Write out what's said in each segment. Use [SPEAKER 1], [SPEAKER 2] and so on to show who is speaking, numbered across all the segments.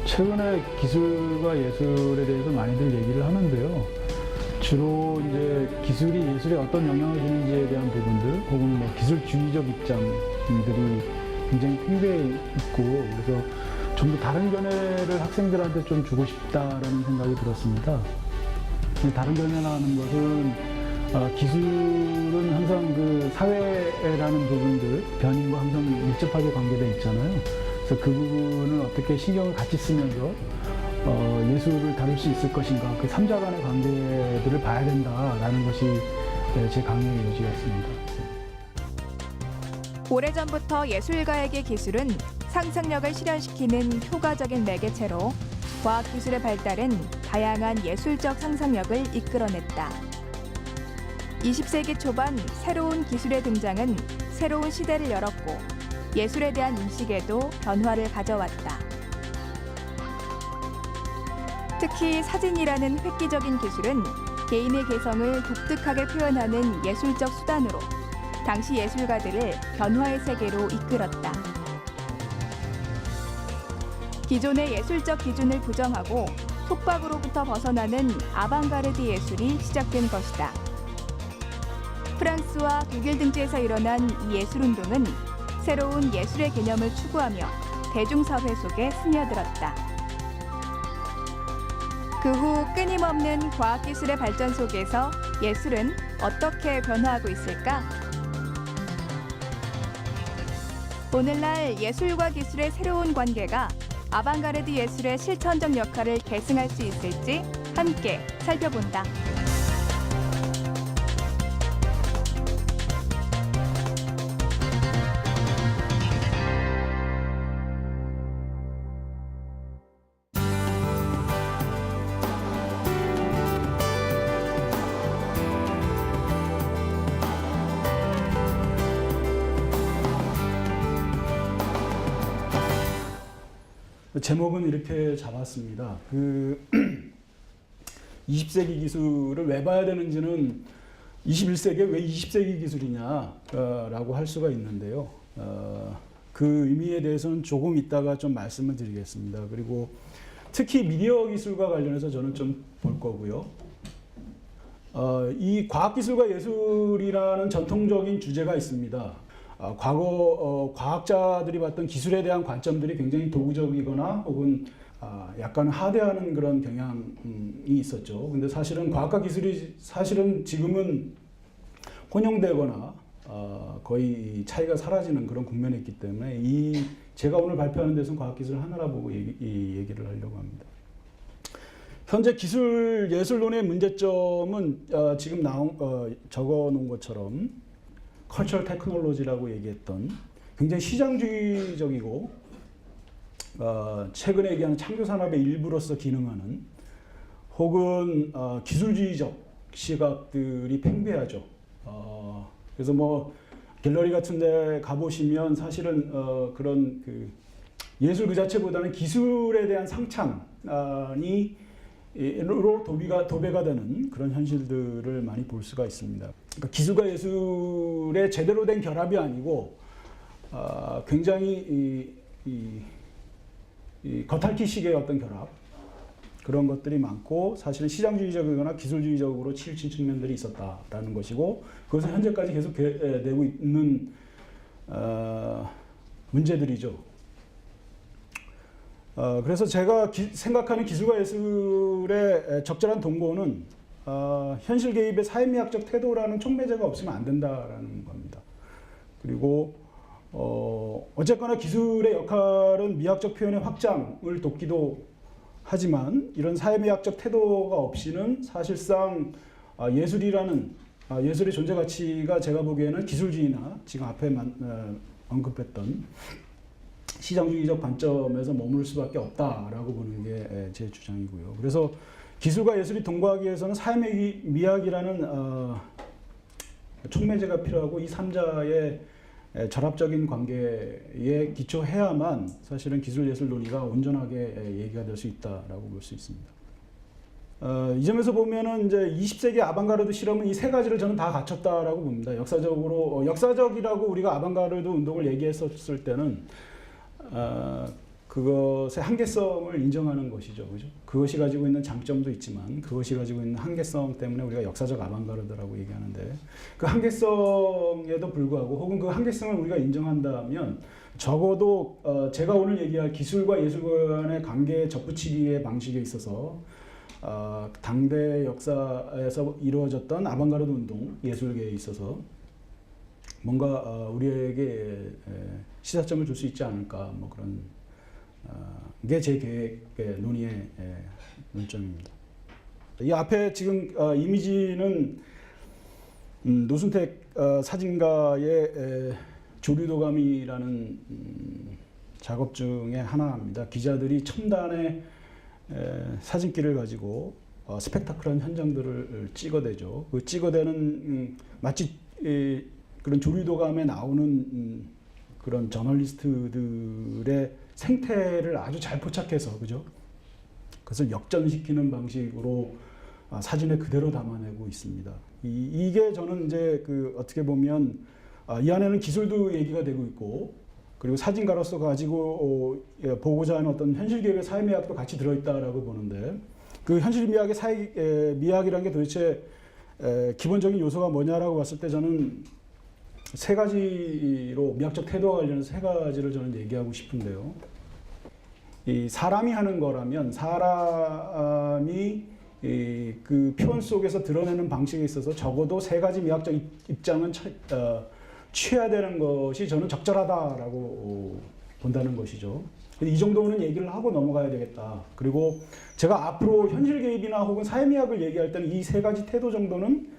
[SPEAKER 1] 최근에 기술과 예술에 대해서 많이들 얘기를 하는데요. 주로 이제 기술이 예술에 어떤 영향을 주는지에 대한 부분들, 혹은 뭐 기술주의적 입장들이 굉장히 팽배해 있고, 그래서 좀 더 다른 견해를 학생들한테 좀 주고 싶다라는 생각이 들었습니다. 다른 견해라는 것은 기술은 항상 그 사회라는 부분들, 변인과 항상 밀접하게 관계되어 있잖아요. 그래서 그 부분을 어떻게 신경을 같이 쓰면서 예술을 다룰 수 있을 것인가, 그 삼자 간의 관계들을 봐야 된다라는 것이 제 강의의 요지였습니다.
[SPEAKER 2] 오래전부터 예술가에게 기술은 상상력을 실현시키는 효과적인 매개체로 과학기술의 발달은 다양한 예술적 상상력을 이끌어냈다. 20세기 초반 새로운 기술의 등장은 새로운 시대를 열었고 예술에 대한 인식에도 변화를 가져왔다. 특히 사진이라는 획기적인 기술은 개인의 개성을 독특하게 표현하는 예술적 수단으로 당시 예술가들을 변화의 세계로 이끌었다. 기존의 예술적 기준을 부정하고 속박으로부터 벗어나는 아방가르드 예술이 시작된 것이다. 프랑스와 독일 등지에서 일어난 이 예술운동은 새로운 예술의 개념을 추구하며 대중사회 속에 스며들었다. 그 후 끊임없는 과학기술의 발전 속에서 예술은 어떻게 변화하고 있을까? 오늘날 예술과 기술의 새로운 관계가 아방가르드 예술의 실천적 역할을 계승할 수 있을지 함께 살펴본다.
[SPEAKER 1] 제목은 이렇게 잡았습니다. 20세기 기술을 왜 봐야 되는지는 21세기에 왜 20세기 기술이냐라고 할 수가 있는데요. 그 의미에 대해서는 조금 이따가 좀 말씀을 드리겠습니다. 그리고 특히 미디어 기술과 관련해서 저는 좀 볼 거고요. 이 과학기술과 예술이라는 전통적인 주제가 있습니다. 과거 과학자들이 봤던 기술에 대한 관점들이 굉장히 도구적이거나 혹은 약간 하대하는 그런 경향이 있었죠. 근데 사실은 과학과 기술이 사실은 지금은 혼용되거나 거의 차이가 사라지는 그런 국면에 있기 때문에 제가 오늘 발표하는 데서는 과학기술 하나라 보고 이 얘기를 하려고 합니다. 현재 기술 예술론의 문제점은 지금 적어 놓은 것처럼 컬처럴 테크놀로지라고 얘기했던 굉장히 시장주의적이고 최근에 얘기하는 창조 산업의 일부로서 기능하는 혹은 기술주의적 시각들이 팽배하죠. 그래서 뭐 갤러리 같은 데 가보시면 사실은 그런 그 예술 그 자체보다는 기술에 대한 상창이 로 도배가 되는 그런 현실들을 많이 볼 수가 있습니다. 그러니까 기술과 예술의 제대로 된 결합이 아니고 굉장히 이 겉핥기식의 어떤 결합, 그런 것들이 많고 사실은 시장주의적이거나 기술주의적으로 치우친 측면들이 있었다라는 것이고, 그것은 현재까지 계속 되고 있는 문제들이죠. 그래서 제가 생각하는 기술과 예술의 적절한 동거는 현실 개입의 사회미학적 태도라는 촉매제가 없으면 안 된다라는 겁니다. 그리고 어쨌거나 기술의 역할은 미학적 표현의 확장을 돕기도 하지만 이런 사회미학적 태도가 없이는 사실상 예술의 존재 가치가 제가 보기에는 기술주의나 지금 앞에 언급했던 시장주의적 관점에서 머무를 수밖에 없다라고 보는 게 제 주장이고요. 그래서 기술과 예술이 동거하기 위해서는 사회미학이라는 촉매제가 필요하고 이 3자의 결합적인 관계에 기초해야만 사실은 기술예술 논의가 온전하게 얘기가 될 수 있다라고 볼 수 있습니다. 이 점에서 보면은 이제 20세기 아방가르드 실험은 이 세 가지를 저는 다 갖췄다라고 봅니다. 역사적이라고 우리가 아방가르드 운동을 얘기했었을 때는 그것의 한계성을 인정하는 것이죠. 그죠? 그것이 가지고 있는 장점도 있지만 그것이 가지고 있는 한계성 때문에 우리가 역사적 아방가르드라고 얘기하는데 그 한계성에도 불구하고 혹은 그 한계성을 우리가 인정한다면 적어도 제가 오늘 얘기할 기술과 예술 간의 관계 접붙이기의 방식에 있어서 당대 역사에서 이루어졌던 아방가르드 운동, 예술계에 있어서 뭔가 우리에게 시사점을 줄 수 있지 않을까, 뭐 그런 게 제 계획의 논의의 논점입니다. 이 앞에 지금 이미지는 노순택 사진가의 조류도감이라는 작업 중에 하나입니다. 기자들이 첨단의 사진기를 가지고 스펙타클한 현장들을 찍어대죠. 그 찍어대는 마치 그런 조류도감에 나오는 그런 저널리스트들의 생태를 아주 잘 포착해서, 그죠? 그것을 역전시키는 방식으로 사진에 그대로 담아내고 있습니다. 이게 저는 이제 어떻게 보면 이 안에는 기술도 얘기가 되고 있고, 그리고 사진가로서 가지고 보고자 하는 어떤 현실계획의 사회미학도 같이 들어있다라고 보는데, 그 현실미학의 미학이라는 게 도대체 기본적인 요소가 뭐냐라고 봤을 때 저는 세 가지로, 미학적 태도와 관련해서 세 가지를 저는 얘기하고 싶은데요. 이 사람이 하는 거라면 사람이 그 표현 속에서 드러내는 방식에 있어서 적어도 세 가지 미학적 입장은 취해야 되는 것이 저는 적절하다라고 본다는 것이죠. 이 정도는 얘기를 하고 넘어가야 되겠다. 그리고 제가 앞으로 현실 개입이나 혹은 사회미학을 얘기할 때는 이 세 가지 태도 정도는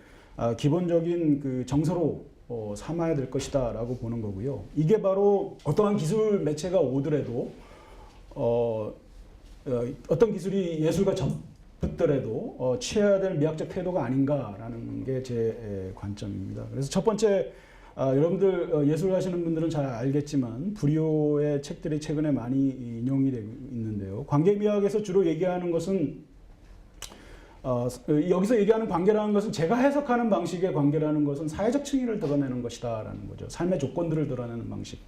[SPEAKER 1] 기본적인 그 정서로 삼아야 될 것이다 라고 보는 거고요. 이게 바로 어떠한 기술 매체가 오더라도 어떤 기술이 예술과 접붙더라도 취해야 될 미학적 태도가 아닌가라는 게 제 관점입니다. 그래서 첫 번째, 여러분들 예술 하시는 분들은 잘 알겠지만 부리오의 책들이 최근에 많이 인용이 되고 있는데요. 관계미학에서 주로 얘기하는 것은 여기서 얘기하는 관계라는 것은 제가 해석하는 방식의 관계라는 것은 사회적 층위를 드러내는 것이다라는 거죠. 삶의 조건들을 드러내는 방식.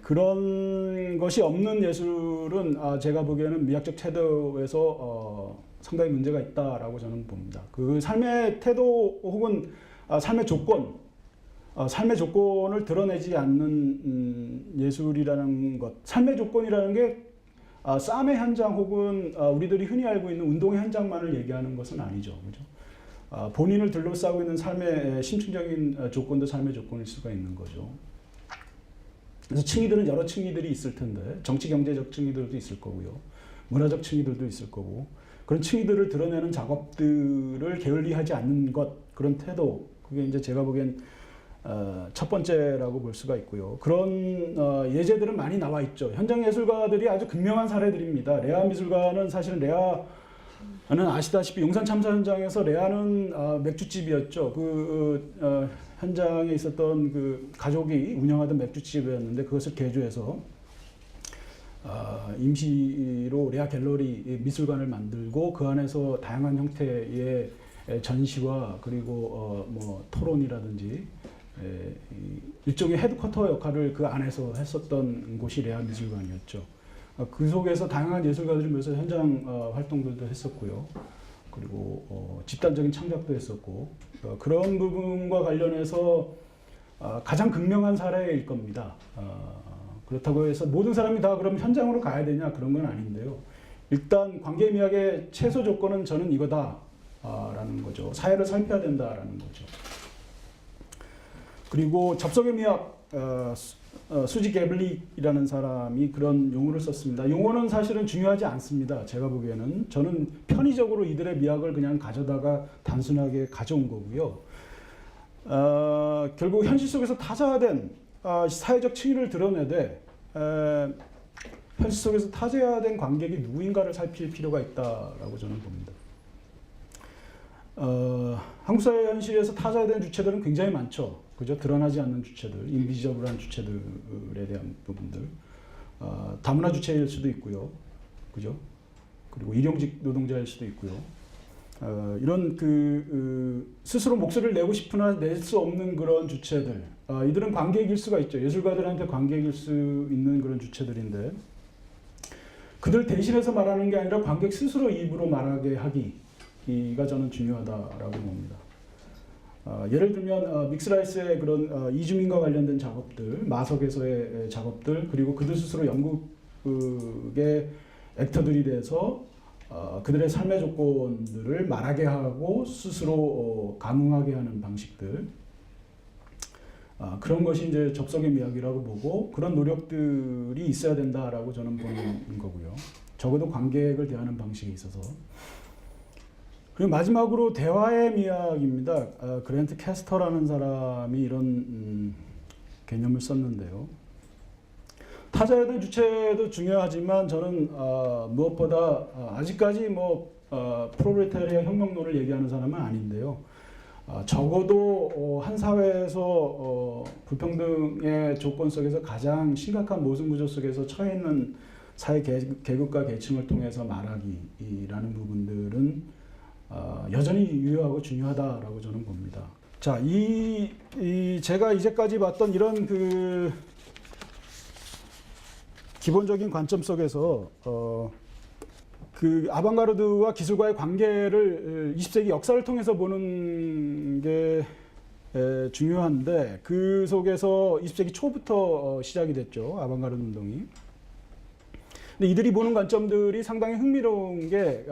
[SPEAKER 1] 그런 것이 없는 예술은 제가 보기에는 미학적 태도에서 상당히 문제가 있다라고 저는 봅니다. 그 삶의 태도 혹은 삶의 조건, 삶의 조건을 드러내지 않는 예술이라는 것, 삶의 조건이라는 게 싸움의 현장 혹은 우리들이 흔히 알고 있는 운동의 현장만을 얘기하는 것은 아니죠. 그죠? 본인을 둘러싸고 있는 삶의 심층적인 조건도 삶의 조건일 수가 있는 거죠. 그래서 층위들은 여러 층위들이 있을 텐데, 정치 경제적 층위들도 있을 거고요. 문화적 층위들도 있을 거고, 그런 층위들을 드러내는 작업들을 게을리하지 않는 것, 그런 태도, 그게 이제 제가 보기엔 첫 번째라고 볼 수가 있고요. 그런 예제들은 많이 나와 있죠. 현장 예술가들이 아주 극명한 사례들입니다. 레아 미술가는 사실은 레아는 아시다시피 용산 참사 현장에서 레아는 맥주집이었죠. 현장에 있었던 그 가족이 운영하던 맥주집이었는데 그것을 개조해서 임시로 레아 갤러리 미술관을 만들고 그 안에서 다양한 형태의 전시와 그리고 뭐 토론이라든지 일종의 헤드쿼터 역할을 그 안에서 했었던 곳이 레아 미술관이었죠. 그 속에서 다양한 예술가들이 모여서 현장 활동들도 했었고요. 그리고 집단적인 창작도 했었고 그런 부분과 관련해서 가장 극명한 사례일 겁니다. 그렇다고 해서 모든 사람이 다 그럼 현장으로 가야 되냐 그런 건 아닌데요. 일단 관계미학의 최소 조건은 저는 이거다라는 거죠. 사회를 살펴야 된다라는 거죠. 그리고 접속의 미학 수지 게블릭이라는 사람이 그런 용어를 썼습니다. 용어는 사실은 중요하지 않습니다. 제가 보기에는 저는 편의적으로 이들의 미학을 그냥 가져다가 단순하게 가져온 거고요. 결국 현실 속에서 타자화된 사회적 층위를 드러내되 현실 속에서 타자화된 관객이 누구인가를 살필 필요가 있다라고 저는 봅니다. 한국 사회 현실에서 타자화된 주체들은 굉장히 많죠. 그죠? 드러나지 않는 주체들, 인비지저블한 주체들에 대한 부분들. 다문화 주체일 수도 있고요. 그죠? 그리고 일용직 노동자일 수도 있고요. 이런 스스로 목소리를 내고 싶으나 낼 수 없는 그런 주체들. 이들은 관객일 수가 있죠. 예술가들한테 관객일 수 있는 그런 주체들인데 그들 대신해서 말하는 게 아니라 관객 스스로 입으로 말하게 하기가 저는 중요하다라고 봅니다. 예를 들면 믹스라이스의 그런 이주민과 관련된 작업들, 마석에서의 작업들, 그리고 그들 스스로 연극의 액터들이 돼서 그들의 삶의 조건들을 말하게 하고 스스로 감흥하게 하는 방식들, 그런 것이 이제 접속의 미학이라고 보고 그런 노력들이 있어야 된다라고 저는 보는 거고요. 적어도 관객을 대하는 방식에 있어서. 그리고 마지막으로 대화의 미학입니다. 그랜트 캐스터라는 사람이 이런 개념을 썼는데요. 타자에 대한 주체도 중요하지만 저는 무엇보다 아직까지 프롤레타리아 혁명론을 얘기하는 사람은 아닌데요. 적어도 한 사회에서 불평등의 조건 속에서 가장 심각한 모순 구조 속에서 처해 있는 사회 계급과 계층을 통해서 말하기라는 부분들은 여전히 유효하고 중요하다라고 저는 봅니다. 자, 제가 이제까지 봤던 이런 그 기본적인 관점 속에서 그 아방가르드와 기술과의 관계를 20세기 역사를 통해서 보는 게 중요한데 그 속에서 20세기 초부터 시작이 됐죠. 아방가르드 운동이. 근데 이들이 보는 관점들이 상당히 흥미로운 게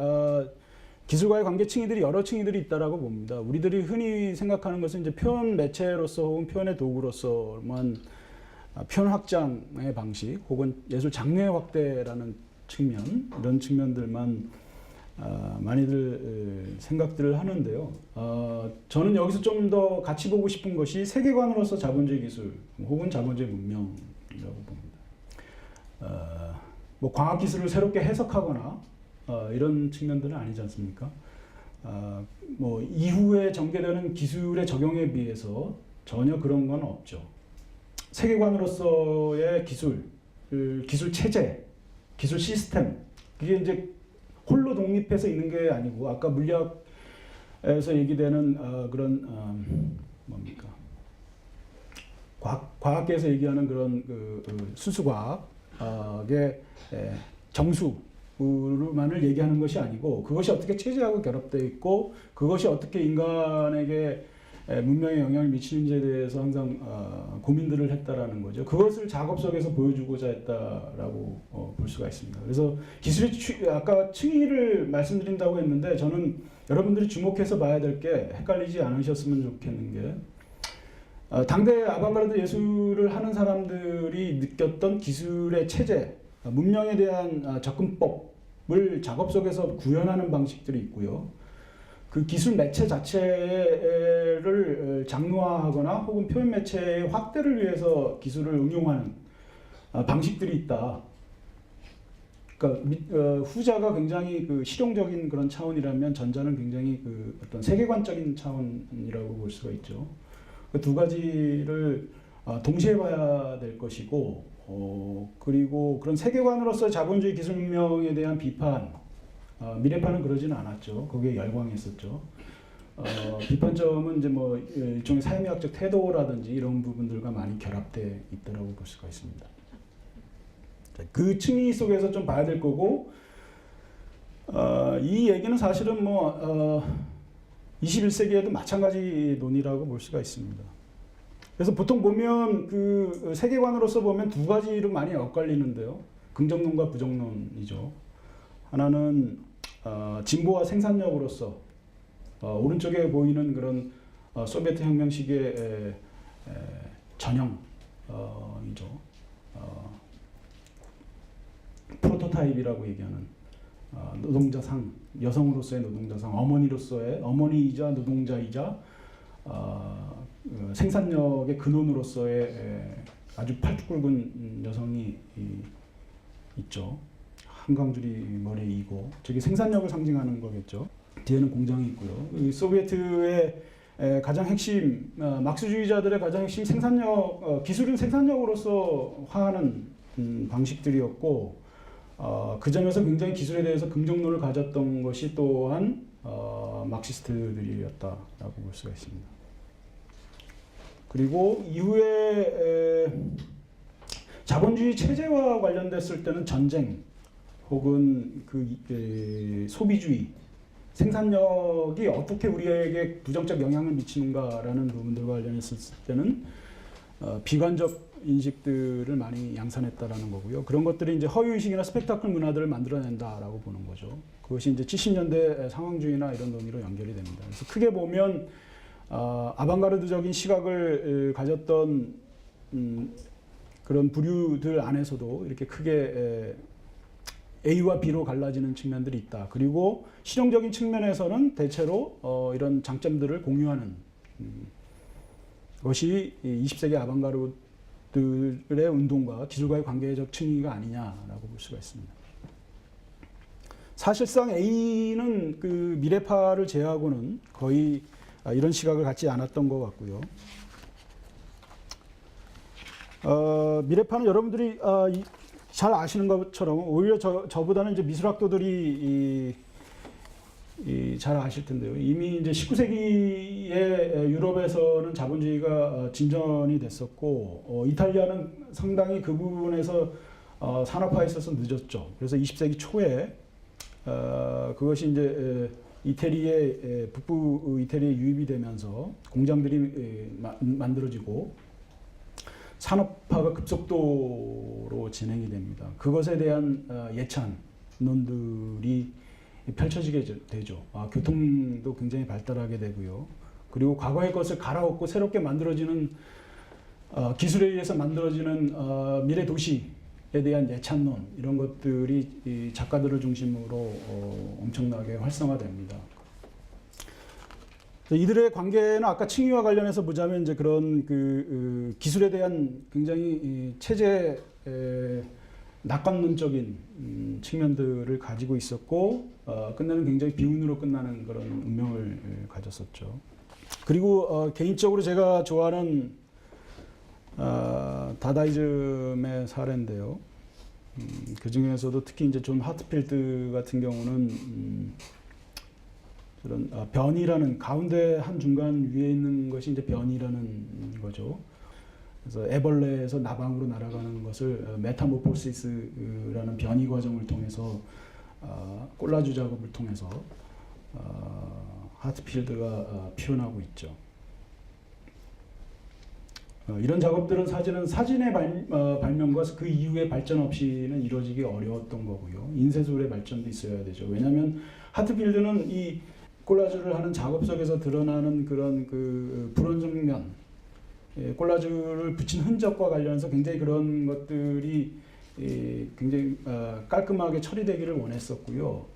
[SPEAKER 1] 기술과의 관계 층위들이 여러 층위들이 있다라고 봅니다. 우리들이 흔히 생각하는 것은 이제 표현 매체로서 혹은 표현의 도구로서만 표현 확장의 방식 혹은 예술 장르 확대라는 측면, 이런 측면들만 많이들 생각들을 하는데요. 저는 여기서 좀 더 같이 보고 싶은 것이 세계관으로서 자본주의 기술 혹은 자본주의 문명이라고 봅니다. 과학 기술을 새롭게 해석하거나 이런 측면들은 아니지 않습니까? 이후에 전개되는 기술의 적용에 비해서 전혀 그런 건 없죠. 세계관으로서의 기술 체제, 기술 시스템, 그게 이제 홀로 독립해서 있는 게 아니고 아까 물리학에서 얘기되는 그런 뭡니까? 과학계에서 얘기하는 그런 수수과학의 정수만을 얘기하는 것이 아니고 그것이 어떻게 체제하고 결합되어 있고 그것이 어떻게 인간에게 문명에 영향을 미치는지에 대해서 항상 고민들을 했다라는 거죠. 그것을 작업 속에서 보여주고자 했다라고 볼 수가 있습니다. 그래서 기술의 아까 층위를 말씀드린다고 했는데 저는 여러분들이 주목해서 봐야 될 게 헷갈리지 않으셨으면 좋겠는 게 당대 아방가르드 예술을 하는 사람들이 느꼈던 기술의 체제, 문명에 대한 접근법을 작업 속에서 구현하는 방식들이 있고요. 그 기술 매체 자체를 장르화하거나 혹은 표현 매체의 확대를 위해서 기술을 응용하는 방식들이 있다. 그러니까 후자가 굉장히 그 실용적인 그런 차원이라면 전자는 굉장히 그 어떤 세계관적인 차원이라고 볼 수가 있죠. 그 두 가지를 동시에 봐야 될 것이고, 그리고 그런 세계관으로서 자본주의 기술 문명에 대한 비판, 미래파는 그러지는 않았죠. 거기에 열광했었죠. 비판점은 이제 일종의 사회미학적 태도라든지 이런 부분들과 많이 결합되어 있다고 볼 수가 있습니다. 그 층위 속에서 좀 봐야 될 거고, 이 얘기는 사실은 21세기에도 마찬가지 논의라고 볼 수가 있습니다. 그래서 보통 보면 그 세계관으로서 보면 두 가지로 많이 엇갈리는데요. 긍정론과 부정론이죠. 하나는 진보와 생산력으로서 오른쪽에 보이는 그런 소비에트 혁명 시기의 전형이죠. 프로토타입이라고 얘기하는 노동자상, 여성으로서의 노동자상, 어머니이자 노동자이자 생산력의 근원으로서의 아주 팔뚝 굵은 여성이 있죠. 한강줄이 머리에 이고 저게 생산력을 상징하는 거겠죠. 뒤에는 공장이 있고요. 이 소비에트의 가장 핵심, 막스주의자들의 가장 핵심 생산력, 기술은 생산력으로서 화하는 방식들이었고, 그 점에서 굉장히 기술에 대해서 긍정론을 가졌던 것이 또한 막시스트들이었다라고 볼 수가 있습니다. 그리고 이후에 자본주의 체제와 관련됐을 때는 전쟁 혹은 소비주의, 생산력이 어떻게 우리에게 부정적 영향을 미치는가라는 부분들과 관련했을 때는 비관적 인식들을 많이 양산했다라는 거고요. 그런 것들이 이제 허위의식이나 스펙타클 문화들을 만들어낸다라고 보는 거죠. 그것이 이제 70년대 상황주의나 이런 논의로 연결이 됩니다. 그래서 크게 보면 아방가르드적인 시각을 가졌던 그런 부류들 안에서도 이렇게 크게 A와 B로 갈라지는 측면들이 있다. 그리고 실용적인 측면에서는 대체로 이런 장점들을 공유하는 것이 20세기 아방가르드의 운동과 기술과의 관계적 층위가 아니냐라고 볼 수가 있습니다. 사실상 A는 그 미래파를 제외하고는 거의 이런 시각을 갖지 않았던 것 같고요. 미래파는 여러분들이 잘 아시는 것처럼 오히려 저보다는 이제 미술학도들이 잘 아실 텐데요. 이미 이제 19세기에 유럽에서는 자본주의가 진전이 됐었고, 이탈리아는 상당히 그 부분에서 산업화에 있어서 늦었죠. 그래서 20세기 초에 그것이 이제 북부 이태리에 유입이 되면서 공장들이 만들어지고 산업화가 급속도로 진행이 됩니다. 그것에 대한 예찬론들이 펼쳐지게 되죠. 교통도 굉장히 발달하게 되고요. 그리고 과거의 것을 갈아엎고 새롭게 만들어지는 기술에 의해서 만들어지는 미래 도시에 대한 예찬론, 이런 것들이 이 작가들을 중심으로 엄청나게 활성화됩니다. 이들의 관계는 아까 칭의와 관련해서 보자면 이제 그런 기술에 대한 굉장히 체제 낙관론적인 측면들을 가지고 있었고, 끝내는 굉장히 비운으로 끝나는 그런 운명을 가졌었죠. 그리고 개인적으로 제가 좋아하는 다다이즘의 사례인데요. 그 중에서도 특히 이제 존 하트필드 같은 경우는 그런 변이라는, 가운데 한 중간 위에 있는 것이 이제 변이라는 거죠. 그래서 애벌레에서 나방으로 날아가는 것을 메타모포시스라는 변이 과정을 통해서 콜라주 작업을 통해서 하트필드가 표현하고 있죠. 이런 작업들은 사진의 발명과 그 이후의 발전 없이는 이루어지기 어려웠던 거고요. 인쇄술의 발전도 있어야 되죠. 왜냐하면 하트필드는 이 콜라주를 하는 작업 속에서 드러나는 그런 불완전 면, 콜라주를 붙인 흔적과 관련해서 굉장히 그런 것들이 굉장히 깔끔하게 처리되기를 원했었고요.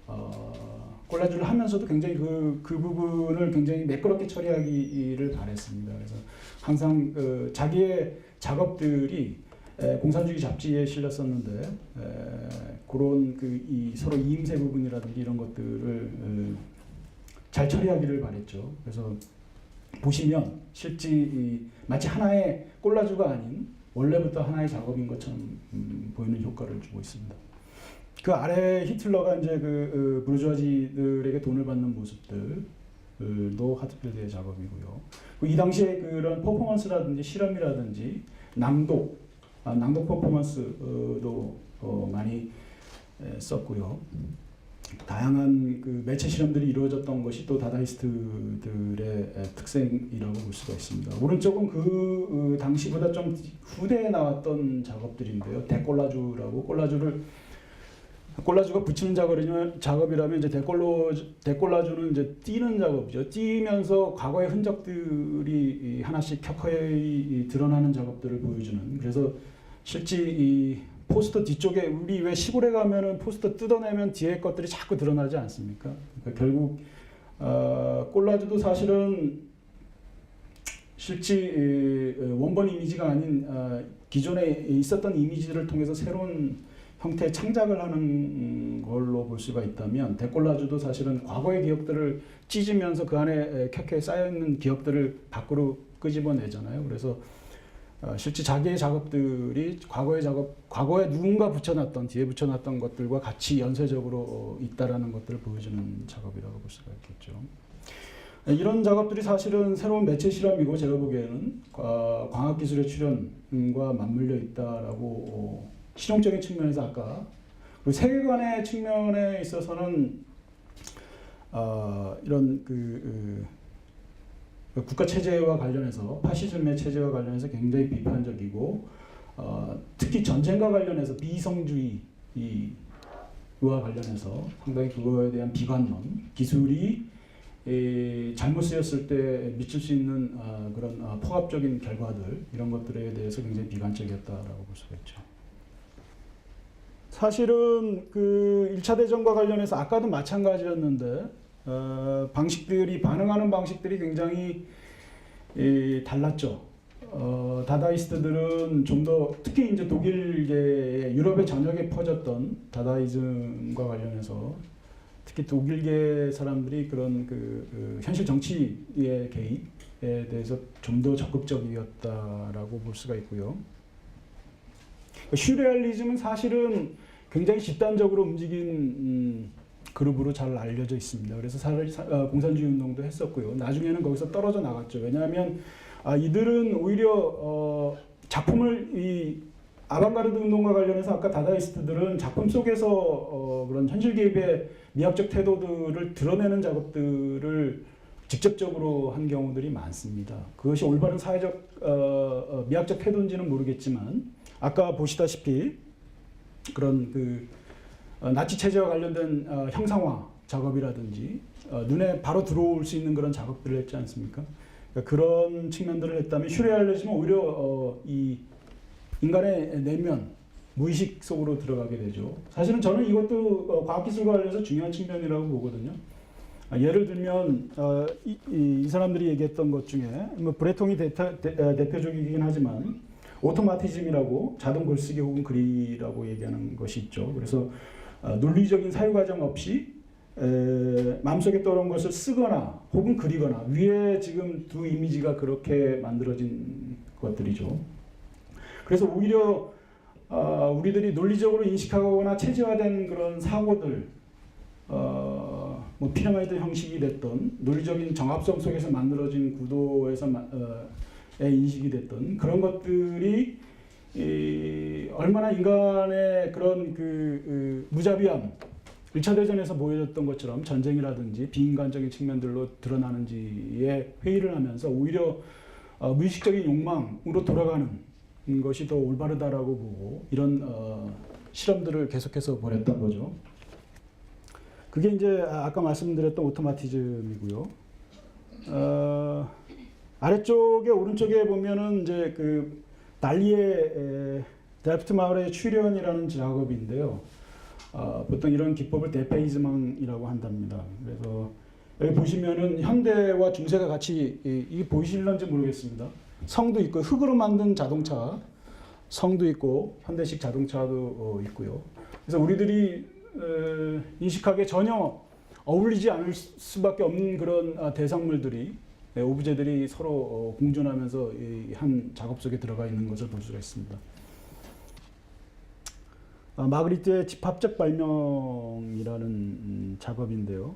[SPEAKER 1] 콜라주를 하면서도 굉장히 그 부분을 굉장히 매끄럽게 처리하기를 바랬습니다. 그래서 항상 자기의 작업들이 공산주의 잡지에 실렸었는데, 그런 서로 이임새 부분이라든지 이런 것들을 잘 처리하기를 바랬죠. 그래서 보시면 실제 마치 하나의 콜라주가 아닌 원래부터 하나의 작업인 것처럼 보이는 효과를 주고 있습니다. 그 아래 히틀러가 이제 부르주아지들에게 돈을 받는 모습들도 하트필드의 작업이고요. 이 당시에 그런 퍼포먼스라든지 실험이라든지 낭독 퍼포먼스도 많이 썼고요. 다양한 매체 실험들이 이루어졌던 것이 또 다다이스트들의 특색이라고 볼 수가 있습니다. 오른쪽은 그 당시보다 좀 후대에 나왔던 작업들인데요. 데콜라주라고, 콜라주가 붙이는 작업이라면 이제 데콜라주는 이제 띄는 작업이죠. 띄면서 과거의 흔적들이 하나씩 켜켜이 드러나는 작업들을 보여주는. 그래서 실제 이 포스터 뒤쪽에, 우리 왜 시골에 가면은 포스터 뜯어내면 뒤에 것들이 자꾸 드러나지 않습니까? 그러니까 결국 콜라주도 사실은 실제 원본 이미지가 아닌 기존에 있었던 이미지를 통해서 새로운 형태의 창작을 하는 걸로 볼 수가 있다면, 데콜라주도 사실은 과거의 기억들을 찢으면서 그 안에 켜켜이 쌓여있는 기억들을 밖으로 끄집어내잖아요. 그래서 실제 자기의 작업들이 과거에 누군가 뒤에 붙여놨던 것들과 같이 연쇄적으로 있다라는 것들을 보여주는 작업이라고 볼 수가 있겠죠. 이런 작업들이 사실은 새로운 매체 실험이고 제가 보기에는 광학기술의 출현과 맞물려 있다라고 실용적인 측면에서 아까 그리고 세계관의 측면에 있어서는 이런 국가 체제와 관련해서 파시즘의 체제와 관련해서 굉장히 비판적이고 특히 전쟁과 관련해서 비이성주의와 관련해서 상당히 그거에 대한 비관론, 기술이 잘못 쓰였을 때 미칠 수 있는 그런 폭압적인 결과들 이런 것들에 대해서 굉장히 비관적이었다라고 볼 수가 있죠. 사실은 그 1차 대전과 관련해서 아까도 마찬가지였는데 방식들이 반응하는 방식들이 굉장히 달랐죠. 다다이스트들은 좀 더 특히 이제 독일계 유럽의 전역에 퍼졌던 다다이즘과 관련해서 특히 독일계 사람들이 그런 현실 정치의 개입에 대해서 좀 더 적극적이었다라고 볼 수가 있고요. 슈레알리즘은 사실은 굉장히 집단적으로 움직인 그룹으로 잘 알려져 있습니다. 그래서 공산주의 운동도 했었고요. 나중에는 거기서 떨어져 나갔죠. 왜냐하면 이들은 오히려 작품을 이 아방가르드 운동과 관련해서 아까 다다이스트들은 작품 속에서 그런 현실 개입의 미학적 태도들을 드러내는 작업들을 직접적으로 한 경우들이 많습니다. 그것이 올바른 사회적 미학적 태도인지는 모르겠지만 아까 보시다시피 그런 나치 체제와 관련된 형상화 작업이라든지 눈에 바로 들어올 수 있는 그런 작업들을 했지 않습니까? 그러니까 그런 측면들을 했다면 슈레알리즘은 오히려 이 인간의 내면, 무의식 속으로 들어가게 되죠. 사실은 저는 이것도 과학기술과 관련해서 중요한 측면이라고 보거든요. 예를 들면 이 사람들이 얘기했던 것 중에 뭐 브레통이 대표적이긴 하지만 오토마티즘이라고 자동 글쓰기 혹은 글이라고 얘기하는 것이 있죠. 그래서 논리적인 사유 과정 없이 마음속에 떠오른 것을 쓰거나 혹은 그리거나 위에 지금 두 이미지가 그렇게 만들어진 것들이죠. 그래서 오히려 우리들이 논리적으로 인식하거나 체제화된 그런 사고들, 뭐 피라미드 형식이 됐던 논리적인 정합성 속에서 만들어진 구도에서 인식이 됐던 그런 것들이 얼마나 인간의 그런 무자비함, 1차 대전에서 보여줬던 것처럼 전쟁이라든지 비인간적인 측면들로 드러나는지에 회의를 하면서 오히려 무의식적인 욕망으로 돌아가는 것이 더 올바르다라고 보고 이런 실험들을 계속해서 벌였던 거죠. 그게 이제 아까 말씀드렸던 오토마티즘이고요. 아래쪽에 오른쪽에 보면은 이제 달리의 데프트 마을의 출현이라는 작업인데요. 보통 이런 기법을 데페이즈망이라고 한답니다. 그래서 여기 보시면은 현대와 중세가 같이 이게 보이실런지 모르겠습니다. 성도 있고 흙으로 만든 자동차 성도 있고 현대식 자동차도 있고요. 그래서 우리들이 인식하기에 전혀 어울리지 않을 수밖에 없는 그런 대상물들이 오브제들이 서로 공존하면서 한 작업 속에 들어가 있는 것을 볼 수가 있습니다. 마그리트의 집합적 발명이라는 작업인데요.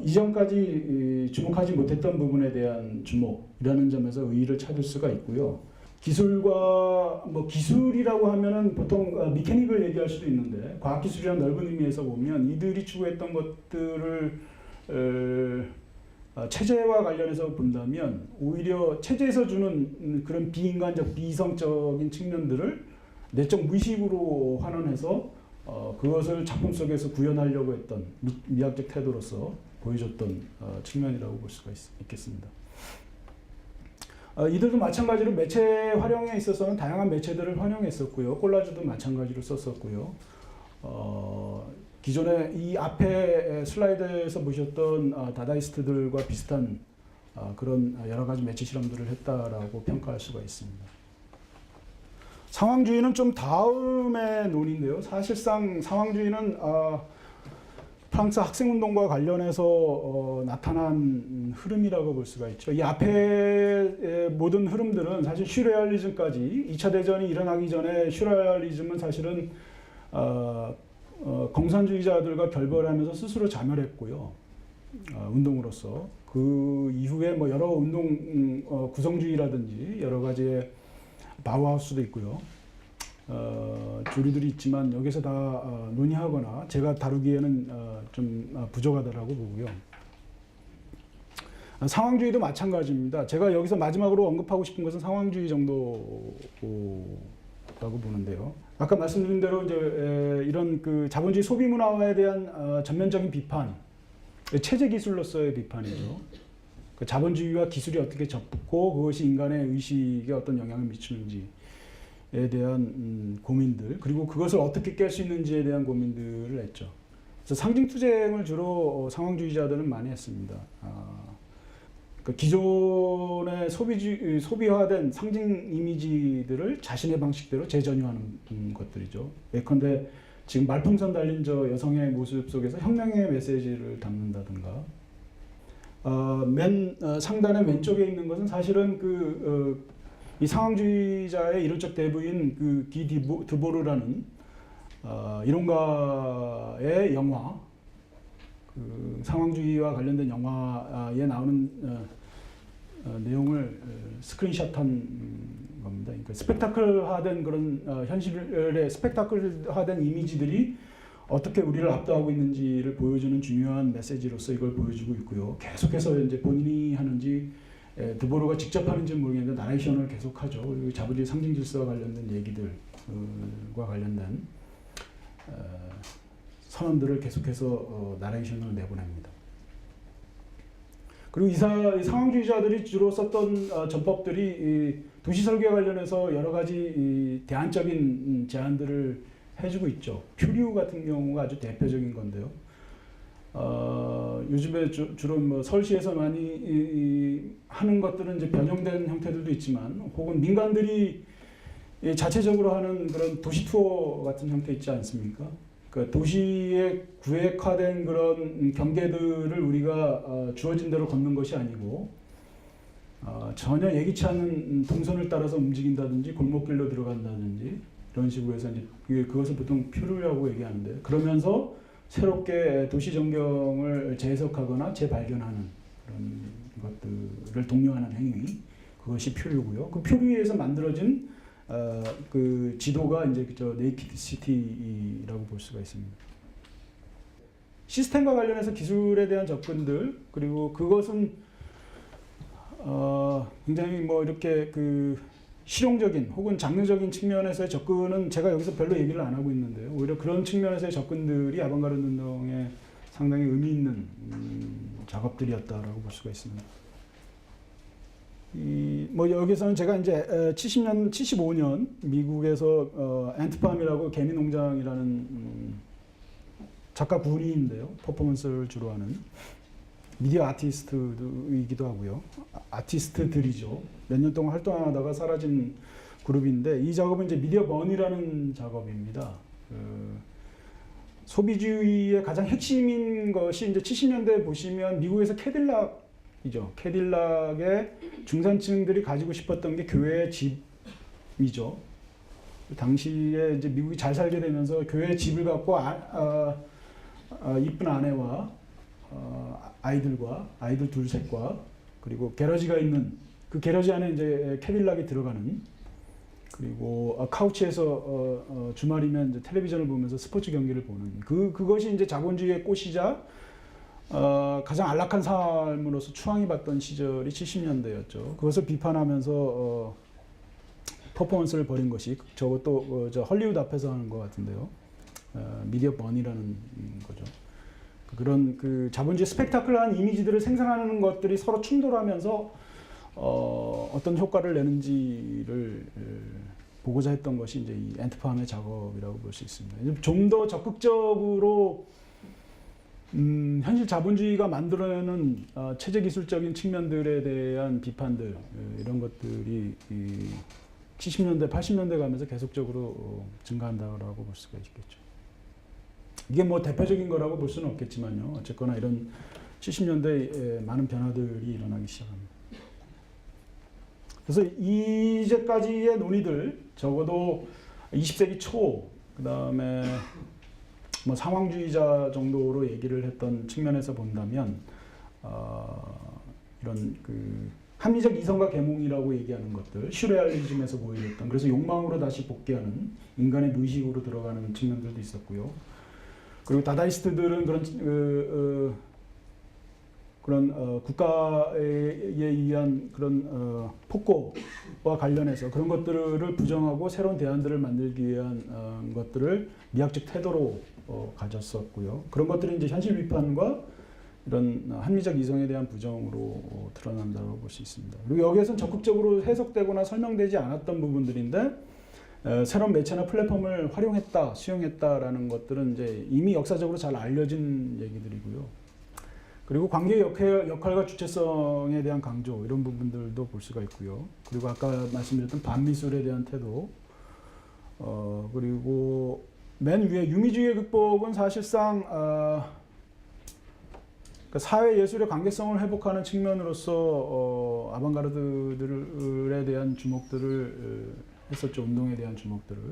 [SPEAKER 1] 이전까지 주목하지 못했던 부분에 대한 주목이라는 점에서 의의를 찾을 수가 있고요. 기술과 기술이라고 하면은 보통 미케닉을 얘기할 수도 있는데 과학기술이라는 넓은 의미에서 보면 이들이 추구했던 것들을 체제와 관련해서 본다면 오히려 체제에서 주는 그런 비인간적 비이성적인 측면들을 내적 무의식으로 환원해서 그것을 작품 속에서 구현하려고 했던 미학적 태도로서 보여줬던 측면이라고 볼 수가 있겠습니다. 이들도 마찬가지로 매체 활용에 있어서는 다양한 매체들을 활용했었고요. 콜라주도 마찬가지로 썼었고요. 기존에 이 앞에 슬라이드에서 보셨던 다다이스트들과 비슷한 그런 여러 가지 매체 실험들을 했다라고 평가할 수가 있습니다. 상황주의는 좀 다음의 논인데요. 사실상 상황주의는 프랑스 학생운동과 관련해서 나타난 흐름이라고 볼 수가 있죠. 이 앞에 모든 흐름들은 사실 슈레알리즘까지 2차 대전이 일어나기 전에 슈레알리즘은 사실은 공산주의자들과 결별하면서 스스로 자멸했고요. 운동으로서 그 이후에 뭐 여러 운동 구성주의라든지 여러 가지의 바우하우스도 있고요. 조류들이 있지만 여기서 다 논의하거나 제가 다루기에는 좀 부족하다라고 보고요. 상황주의도 마찬가지입니다. 제가 여기서 마지막으로 언급하고 싶은 것은 상황주의 정도라고 보는데요. 아까 말씀드린 대로 이제 이런 그 자본주의 소비 문화에 대한 전면적인 비판, 체제 기술로서의 비판이죠. 그 자본주의와 기술이 어떻게 접붙고 그것이 인간의 의식에 어떤 영향을 미치는지에 대한 고민들, 그리고 그것을 어떻게 깰 수 있는지에 대한 고민들을 했죠. 그래서 상징 투쟁을 주로 상황주의자들은 많이 했습니다. 그 기존의 소비화된 상징 이미지들을 자신의 방식대로 재전유하는 것들이죠. 예컨대 지금 말풍선 달린 저 여성의 모습 속에서 혁명의 메시지를 담는다든가, 맨 상단의 왼쪽에 있는 것은 사실은 이 상황주의자의 이론적 대부인 그 기 드보르라는 이론가의 영화, 그 상황주의와 관련된 영화에 나오는 내용을 스크린샷한 겁니다. 그러니까 스펙타클화된 그런 현실의 스펙타클화된 이미지들이 어떻게 우리를 압도하고 있는지를 보여주는 중요한 메시지로서 이걸 보여주고 있고요. 계속해서 이제 본인이 하는지 드보르가 직접 하는지는 모르겠는데 나레이션을 계속하죠. 그리고 자본주의 상징 질서와 관련된 얘기들과 관련된 선언들을 계속해서 나레이션을 내보냅니다. 그리고 이 상황주의자들이 주로 썼던 전법들이 도시 설계와 관련해서 여러 가지 대안적인 제안들을 해주고 있죠. 퓨리우 같은 경우가 아주 대표적인 건데요. 요즘에 주로 뭐 서울시에서 많이 하는 것들은 이제 변형된 형태들도 있지만, 혹은 민간들이 자체적으로 하는 그런 도시 투어 같은 형태 있지 않습니까? 그 도시의 구획화된 그런 경계들을 우리가 주어진 대로 걷는 것이 아니고 전혀 예기치 않은 동선을 따라서 움직인다든지 골목길로 들어간다든지 이런 식으로 해서 이제 그것을 보통 퓨리라고 얘기하는데, 그러면서 새롭게 도시 전경을 재해석하거나 재발견하는 그런 것들을 독려하는 행위, 그것이 퓨리고요. 그 퓨리에서 만들어진 그 지도가 이제 저 네이키드 시티라고 볼 수가 있습니다. 시스템과 관련해서 기술에 대한 접근들, 그리고 그것은 굉장히 뭐 이렇게 그 실용적인 혹은 장르적인 측면에서의 접근은 제가 여기서 별로 얘기를 안 하고 있는데요. 오히려 그런 측면에서의 접근들이 아방가르드 운동에 상당히 의미 있는 작업들이었다라고 볼 수가 있습니다. 뭐 여기서는 제가 이제 75년 미국에서 앤트팜이라고 개미농장이라는 작가 군인인데요. 퍼포먼스를 주로 하는 미디어 아티스트이기도 하고요. 아티스트들이죠. 몇 년 동안 활동하다가 사라진 그룹인데, 이 작업은 이제 미디어 번이라는 작업입니다. 소비주의의 가장 핵심인 것이 이제 70년대 보시면 미국에서 캐딜락이죠. 캐딜락의 중산층들이 가지고 싶었던 게 교회의 집이죠. 당시에 이제 미국이 잘 살게 되면서 교회의 집을 갖고 이쁜 아내와 아이들과 아이들 둘셋과 그리고 게러지가 있는 그 게러지 안에 이제 캐딜락이 들어가는, 그리고 카우치에서 주말이면 이제 텔레비전을 보면서 스포츠 경기를 보는, 그것이 이제 자본주의의 꽃이자 가장 안락한 삶으로서 추앙이 받던 시절이 70년대였죠. 그것을 비판하면서 퍼포먼스를 벌인 것이 저것도 저 헐리우드 앞에서 하는 것 같은데요. 미디어 번이라는 거죠. 그런 그 자본주의 스펙타클한 이미지들을 생산하는 것들이 서로 충돌하면서 어떤 효과를 내는지를 보고자 했던 것이 이제 이 앤트팜의 작업이라고 볼 수 있습니다. 좀 더 적극적으로 현실 자본주의가 만들어내는 체제 기술적인 측면들에 대한 비판들, 이런 것들이 70년대, 80년대 가면서 계속적으로 증가한다고 볼 수가 있겠죠. 이게 뭐 대표적인 거라고 볼 수는 없겠지만요. 어쨌거나 이런 70년대에 많은 변화들이 일어나기 시작합니다. 그래서 이제까지의 논의들, 적어도 20세기 초, 그 다음에 뭐 상황주의자 정도로 얘기를 했던 측면에서 본다면, 이런 그 합리적 이성과 계몽이라고 얘기하는 것들, 슈레알리즘에서 보여줬던, 그래서 욕망으로 다시 복귀하는 인간의 무의식으로 들어가는 측면들도 있었고요. 그리고 다다이스트들은 그런 국가에 의한 그런 폭고와 관련해서 그런 것들을 부정하고 새로운 대안들을 만들기 위한 것들을 미학적 태도로 가졌었고요. 그런 것들이 이제 현실 비판과 이런 합리적 이성에 대한 부정으로 드러난다고 볼 수 있습니다. 그리고 여기에서는 적극적으로 해석되거나 설명되지 않았던 부분들인데 새로운 매체나 플랫폼을 활용했다, 수용했다라는 것들은 이제 이미 역사적으로 잘 알려진 얘기들이고요. 그리고 관계의 역할과 주체성에 대한 강조, 이런 부분들도 볼 수가 있고요. 그리고 아까 말씀드렸던 반미술에 대한 태도, 그리고 맨 위에 유미주의의 극복은 사실상 그러니까 사회 예술의 관계성을 회복하는 측면으로서 아방가르드들에 대한 주목들을 했었죠. 운동에 대한 주목들을.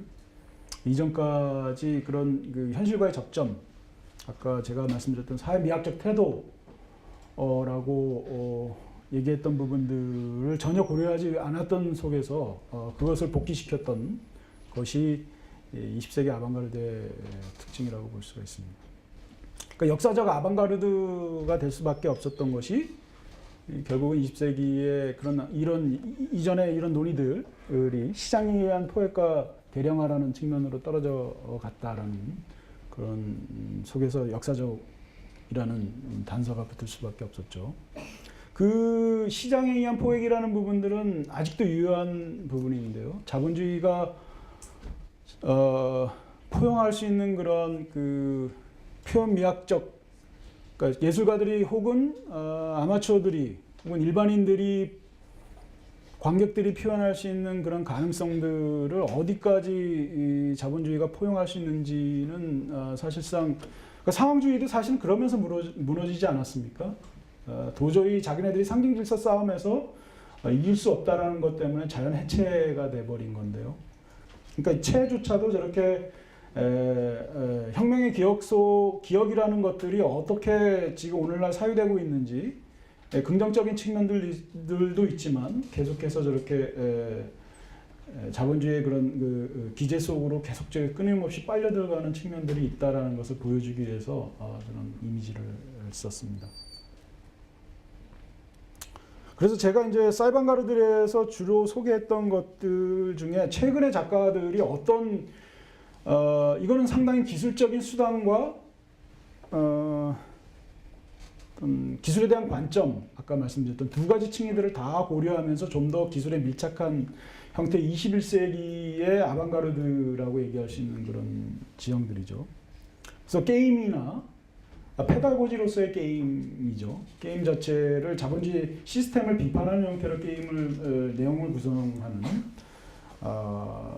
[SPEAKER 1] 이전까지 그런 그 현실과의 접점, 아까 제가 말씀드렸던 사회 미학적 태도라고 얘기했던 부분들을 전혀 고려하지 않았던 속에서 그것을 복귀시켰던 것이 20세기 아방가르드의 특징이라고 볼 수가 있습니다. 그러니까 역사적 아방가르드가 될 수밖에 없었던 것이 결국은 20세기의 이런 이전의 이런 논의들이 시장에 의한 포획과 대량화라는 측면으로 떨어져 갔다라는 그런 속에서 역사적이라는 단서가 붙을 수밖에 없었죠. 그 시장에 의한 포획이라는 부분들은 아직도 유효한 부분인데요. 자본주의가 포용할 수 있는 그런 그 표현 미학적, 그러니까 예술가들이 혹은 아마추어들이 혹은 일반인들이 관객들이 표현할 수 있는 그런 가능성들을 어디까지 이 자본주의가 포용할 수 있는지는 사실상 그러니까 상황주의도 사실은 그러면서 무너지지 않았습니까? 도저히 자기네들이 상징 질서 싸움에서 이길 수 없다라는 것 때문에 자연 해체가 돼버린 건데요. 그러니까 체조차도 저렇게 혁명의 기억이라는 것들이 어떻게 지금 오늘날 사유되고 있는지 긍정적인 측면들도 있지만 계속해서 저렇게 자본주의의 그런 그 기제 속으로 계속적으로 끊임없이 빨려 들어가는 측면들이 있다라는 것을 보여주기 위해서 저는 이미지를 썼습니다. 그래서 제가 이제 사이방가르드에서 주로 소개했던 것들 중에 최근의 작가들이 어떤 이거는 상당히 기술적인 수단과 기술에 대한 관점, 아까 말씀드렸던 두 가지 층위들을 다 고려하면서 좀 더 기술에 밀착한 형태 21세기의 아방가르드라고 얘기할 수 있는 그런 지형들이죠. 그래서 게임이나 페다고지로서의 게임이죠. 게임 자체를 자본주의 시스템을 비판하는 형태로 게임을 내용을 구성하는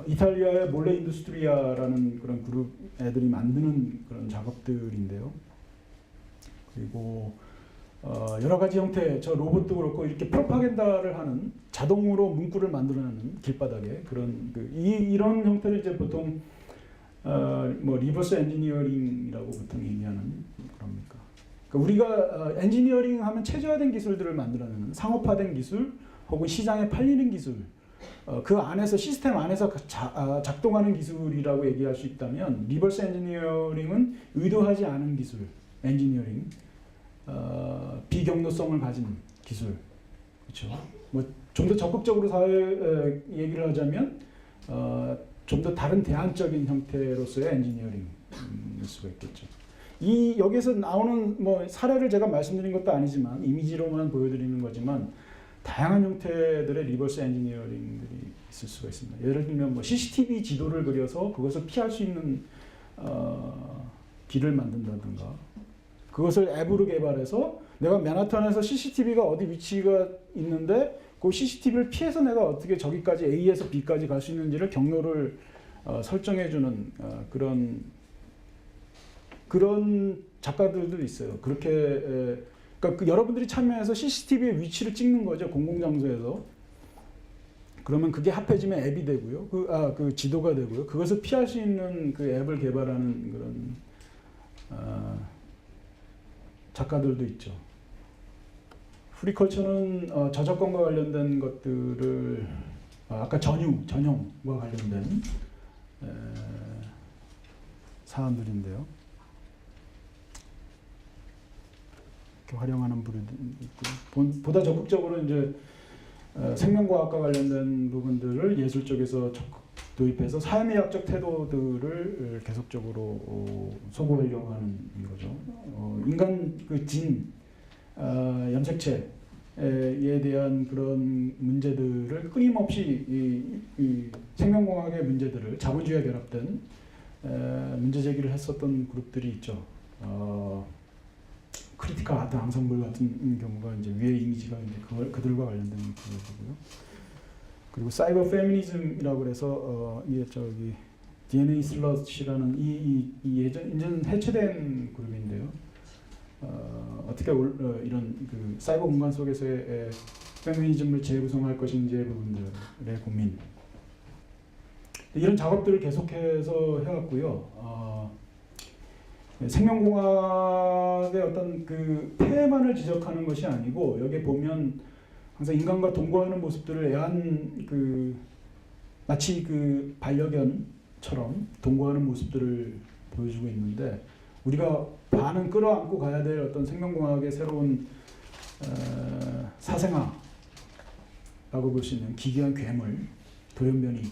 [SPEAKER 1] 이탈리아의 몰레 인두스트리아라는 그런 그룹 애들이 만드는 그런 작업들인데요. 그리고 여러 가지 형태, 저 로봇도 그렇고 이렇게 프로파간다를 하는 자동으로 문구를 만들어내는 길바닥에 그런 이런 형태를 이제 보통 뭐 리버스 엔지니어링이라고 보통 얘기하는 그럽니까. 그러니까 우리가 엔지니어링 하면 체제화된 기술들을 만들어내는 상업화된 기술 혹은 시장에 팔리는 기술, 그 안에서 시스템 안에서 작동하는 기술이라고 얘기할 수 있다면 리버스 엔지니어링은 의도하지 않은 기술, 엔지니어링, 비경로성을 가진 기술, 그렇죠. 뭐 좀 더 적극적으로 사회 얘기를 하자면 좀 더 다른 대안적인 형태로서의 엔지니어링일 수가 있겠죠. 여기서 나오는 뭐 사례를 제가 말씀드린 것도 아니지만 이미지로만 보여드리는 거지만 다양한 형태들의 리버스 엔지니어링들이 있을 수가 있습니다. 예를 들면 뭐 CCTV 지도를 그려서 그것을 피할 수 있는 길을 만든다든가, 그것을 앱으로 개발해서 내가 맨하탄에서 CCTV가 어디 위치가 있는데 그 CCTV를 피해서 내가 어떻게 저기까지 A에서 B까지 갈 수 있는지를 경로를 설정해주는 그런 작가들도 있어요. 그렇게 그러니까 여러분들이 참여해서 CCTV의 위치를 찍는 거죠. 공공장소에서. 그러면 그게 합해지면 앱이 되고요. 그 지도가 되고요. 그것을 피할 수 있는 그 앱을 개발하는 그런 작가들도 있죠. 프리컬처는 저작권과 관련된 것들을 아까 전용과 관련된 사안들인데요. 이렇게 활용하는 부류도 있고, 보다 적극적으로 이제 생명과학과 관련된 부분들을 예술 쪽에서 적극 도입해서 사회미학적 태도들을 계속적으로 소구하려고 하는 거죠. 인간 그 진, 염색체에 대한 그런 문제들을 끊임없이 이 생명공학의 문제들을 자본주의와 결합된 문제 제기를 했었던 그룹들이 있죠. 크리티컬 아트 앙상블 같은 경우가 이제 위의 이미지가 이제 그들과 관련된 그룹이고요. 그리고 사이버 페미니즘이라고 해서 이게 저기 DNA 슬러시라는 이 예전 해체된 그룹인데요. 어떻게 이런 그 사이버 공간 속에서의 페미니즘을 재구성할 것인지의 부분들의 고민. 이런 작업들을 계속해서 해왔고요. 생명공학의 어떤 그 폐해만을 지적하는 것이 아니고 여기에 보면 항상 인간과 동거하는 모습들을 마치 그 반려견처럼 동거하는 모습들을 보여주고 있는데 우리가 반은 끌어안고 가야 될 어떤 생명공학의 새로운 사생아라고 볼 수 있는 기괴한 괴물, 돌연변이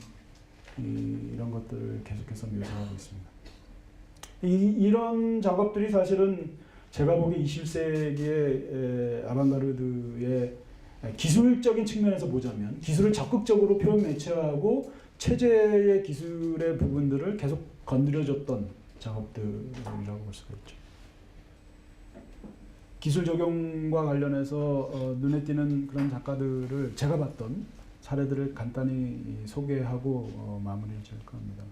[SPEAKER 1] 이런 것들을 계속해서 묘사하고 있습니다. 이런 작업들이 사실은 제가 보기에 21세기의 아방가르드의 기술적인 측면에서 보자면 기술을 적극적으로 표현 매체하고 체제의 기술의 부분들을 계속 건드려줬던 작업들이라고 볼 수가 있죠. 기술 적용과 관련해서 눈에 띄는 그런 작가들을 제가 봤던 사례들을 간단히 소개하고 마무리를 지을까 합니다.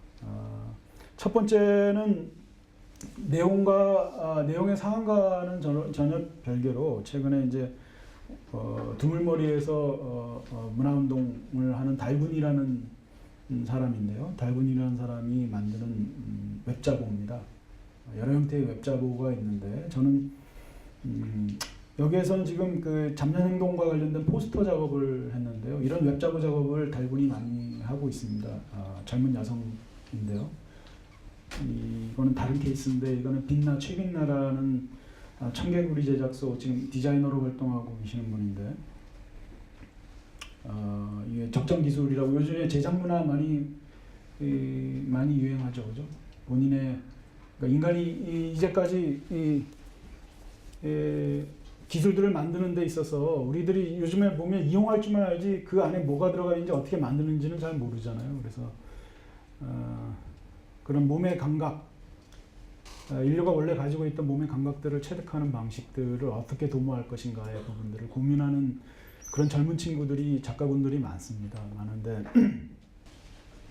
[SPEAKER 1] 첫 번째는 내용의 상황과는 전혀 별개로 최근에 이제 두물머리에서 문화운동을 하는 달군이라는 사람인데요. 달군이라는 사람이 만드는 웹자보입니다. 여러 형태의 웹자보가 있는데 저는 여기에서는 지금 그 잠재행동과 관련된 포스터 작업을 했는데요. 이런 웹자보 작업을 달군이 많이 하고 있습니다. 젊은 여성인데요. 이거는 다른 케이스인데 이거는 빛나 최빛나라는 청개구리 제작소 지금 디자이너로 활동하고 계시는 분인데 이게 적정 기술이라고 요즘에 제작 문화 많이 유행하죠, 그죠? 본인의 그러니까 인간이 이제까지 기술들을 만드는 데 있어서 우리들이 요즘에 보면 이용할 줄만 알지 그 안에 뭐가 들어가 있는지 어떻게 만드는지는 잘 모르잖아요. 그래서 그런 몸의 감각, 인류가 원래 가지고 있던 몸의 감각들을 체득하는 방식들을 어떻게 도모할 것인가의 부분들을 고민하는 그런 젊은 친구들이 작가분들이 많은데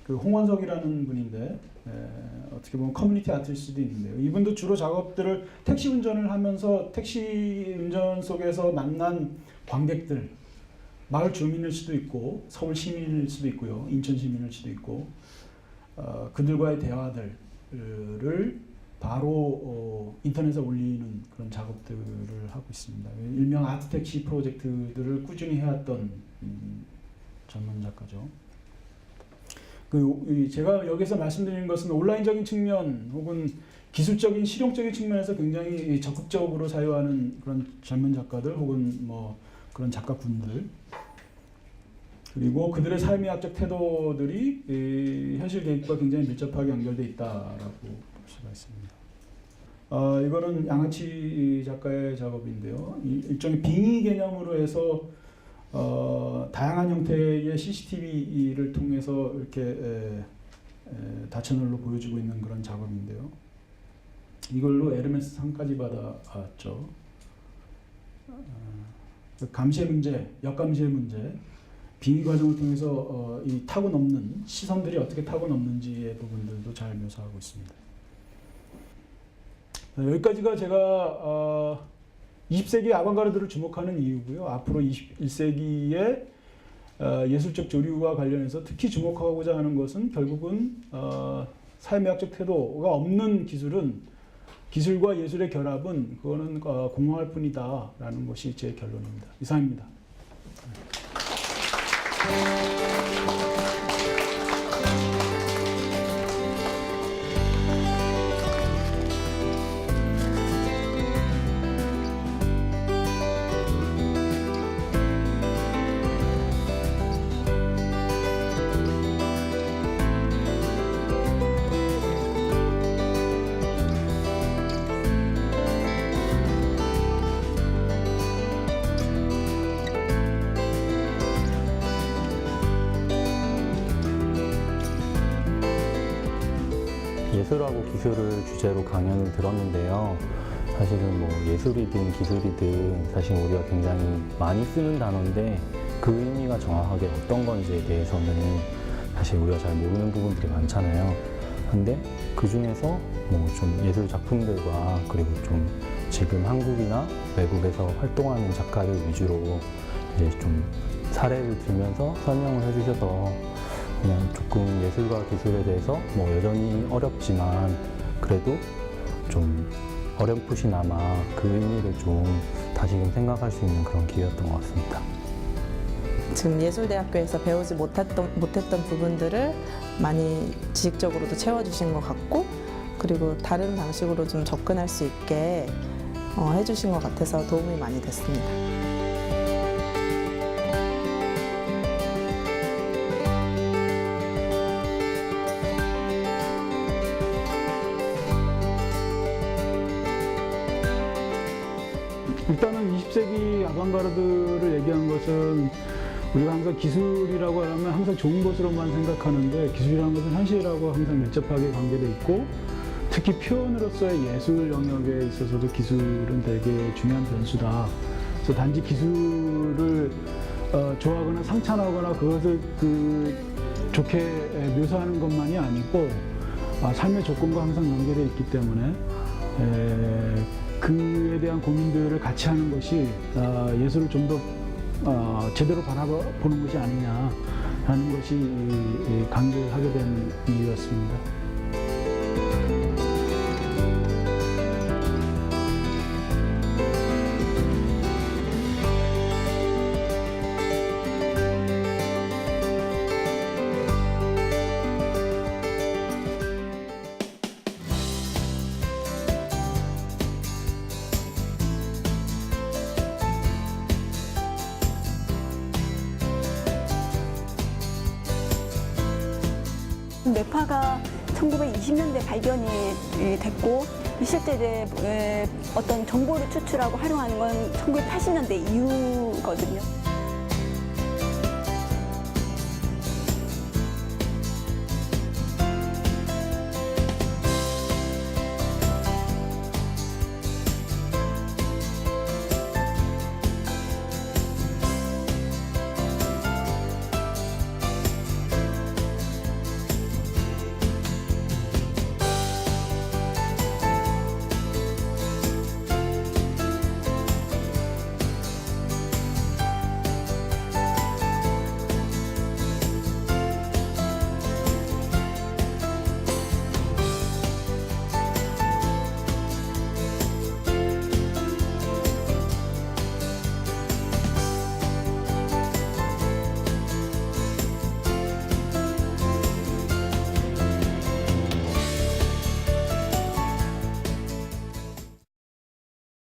[SPEAKER 1] 그 홍원석이라는 분인데 어떻게 보면 커뮤니티 아티스트도 있는데요. 이분도 주로 작업들을 택시 운전을 하면서 택시 운전 속에서 만난 관객들, 마을 주민일 수도 있고 서울 시민일 수도 있고요, 인천 시민일 수도 있고 그들과의 대화들을 바로 인터넷에 올리는 그런 작업들을 하고 있습니다. 일명 아트택시 프로젝트들을 꾸준히 해왔던 젊은 작가죠. 제가 여기서 말씀드리는 것은 온라인적인 측면 혹은 기술적인 실용적인 측면에서 굉장히 적극적으로 사용하는 그런 젊은 작가들 혹은 뭐 그런 작가분들 그리고 그들의 삶의학적 태도들이 현실 개입과 굉장히 밀접하게 연결되어 있다라고 볼 수가 있습니다. 이거는 양아치 작가의 작업인데요. 일종의 빙의 개념으로 해서 다양한 형태의 CCTV를 통해서 이렇게 다채널로 보여주고 있는 그런 작업인데요. 이걸로 에르메스 상까지 받았죠. 감시의 문제, 역감시의 문제, 빙의 과정을 통해서 이 타고 넘는 시선들이 어떻게 타고 넘는지의 부분들도 잘 묘사하고 있습니다. 여기까지가 제가 20세기 아방가르드를 주목하는 이유고요. 앞으로 21세기의 예술적 조류와 관련해서 특히 주목하고자 하는 것은 결국은 사회미학적 태도가 없는 기술은 기술과 예술의 결합은 그거는 공허할 뿐이다라는 것이 제 결론입니다. 이상입니다.
[SPEAKER 3] 예술하고 기술을 주제로 강연을 들었는데요. 사실은 뭐 예술이든 기술이든 사실 우리가 굉장히 많이 쓰는 단어인데 그 의미가 정확하게 어떤 건지에 대해서는 사실 우리가 잘 모르는 부분들이 많잖아요. 근데 그 중에서 뭐 좀 예술 작품들과 그리고 좀 지금 한국이나 외국에서 활동하는 작가들 위주로 이제 좀 사례를 들면서 설명을 해주셔서 그냥 조금 예술과 기술에 대해서 뭐 여전히 어렵지만 그래도 좀 어렴풋이나마 그 의미를 좀 다시금 생각할 수 있는 그런 기회였던 것 같습니다.
[SPEAKER 4] 지금 예술대학교에서 배우지 못했던 부분들을 많이 지식적으로도 채워주신 것 같고, 그리고 다른 방식으로 좀 접근할 수 있게 해주신 것 같아서 도움이 많이 됐습니다.
[SPEAKER 1] 일단은 20세기 아방가르드를 얘기한 것은 우리가 항상 기술이라고 하면 항상 좋은 것으로만 생각하는데 기술이라는 것은 현실하고 항상 밀접하게 관계되어 있고 특히 표현으로서의 예술 영역에 있어서도 기술은 되게 중요한 변수다. 그래서 단지 기술을 좋아하거나 상찬하거나 그것을 좋게 묘사하는 것만이 아니고 삶의 조건과 항상 연결되어 있기 때문에 그에 대한 고민들을 같이 하는 것이 예술을 좀 더 제대로 바라보는 것이 아니냐라는 것이 강조를 하게 된 이유였습니다.
[SPEAKER 5] 뇌파가 1920년대 발견이 됐고 실제 이제 어떤 정보를 추출하고 활용하는 건 1980년대 이후거든요.